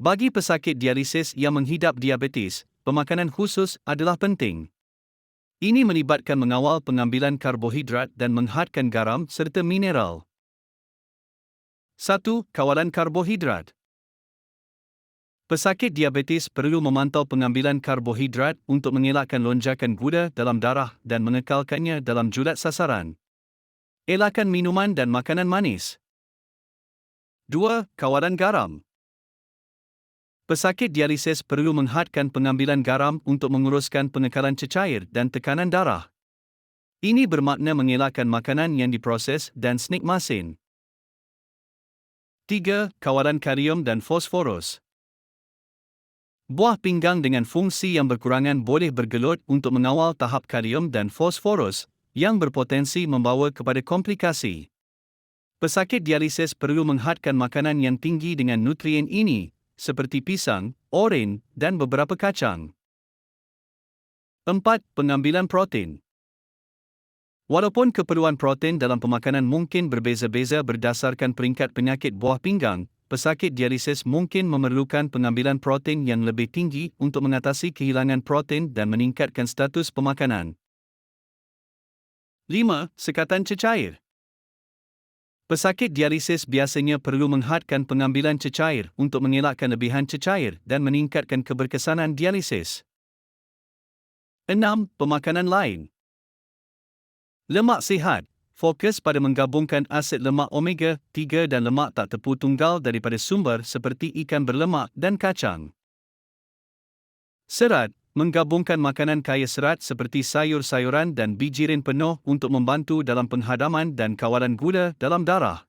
Bagi pesakit dialisis yang menghidap diabetes, pemakanan khusus adalah penting. Ini melibatkan mengawal pengambilan karbohidrat dan menghadkan garam serta mineral. 1. Kawalan karbohidrat. Pesakit diabetes perlu memantau pengambilan karbohidrat untuk mengelakkan lonjakan gula dalam darah dan mengekalkannya dalam julat sasaran. Elakkan minuman dan makanan manis. 2. Kawalan garam. Pesakit dialisis perlu menghadkan pengambilan garam untuk menguruskan pengekalan cecair dan tekanan darah. Ini bermakna mengelakkan makanan yang diproses dan snack masin. 3. Kawalan kalium dan fosforus. Buah pinggang dengan fungsi yang berkurangan boleh bergelut untuk mengawal tahap kalium dan fosforus, yang berpotensi membawa kepada komplikasi. Pesakit dialisis perlu menghadkan makanan yang tinggi dengan nutrien ini, seperti pisang, oren, dan beberapa kacang. 4. Pengambilan protein. Walaupun keperluan protein dalam pemakanan mungkin berbeza-beza berdasarkan peringkat penyakit buah pinggang, pesakit dialisis mungkin memerlukan pengambilan protein yang lebih tinggi untuk mengatasi kehilangan protein dan meningkatkan status pemakanan. 5. Sekatan cecair. Pesakit dialisis biasanya perlu menghadkan pengambilan cecair untuk mengelakkan lebihan cecair dan meningkatkan keberkesanan dialisis. 6. Pemakanan lain. Lemak sihat. Fokus pada menggabungkan asid lemak omega 3 dan lemak tak tepu tunggal daripada sumber seperti ikan berlemak dan kacang. Serat. Menggabungkan makanan kaya serat seperti sayur-sayuran dan bijirin penuh untuk membantu dalam penghadaman dan kawalan gula dalam darah.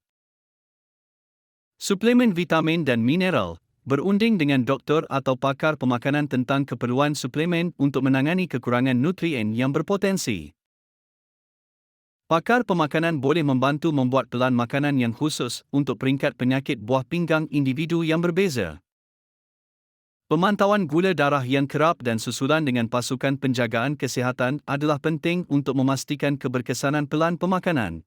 Suplemen vitamin dan mineral. Berunding dengan doktor atau pakar pemakanan tentang keperluan suplemen untuk menangani kekurangan nutrien yang berpotensi. Pakar pemakanan boleh membantu membuat pelan makanan yang khusus untuk peringkat penyakit buah pinggang individu yang berbeza. Pemantauan gula darah yang kerap dan susulan dengan pasukan penjagaan kesihatan adalah penting untuk memastikan keberkesanan pelan pemakanan.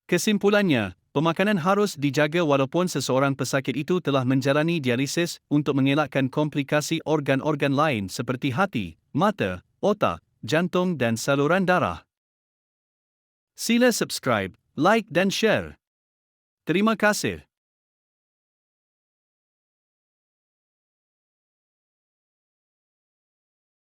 Kesimpulannya, pemakanan harus dijaga walaupun seseorang pesakit itu telah menjalani dialisis untuk mengelakkan komplikasi organ-organ lain seperti hati, mata, otak, jantung dan saluran darah. Sila subscribe, like dan share. Terima kasih.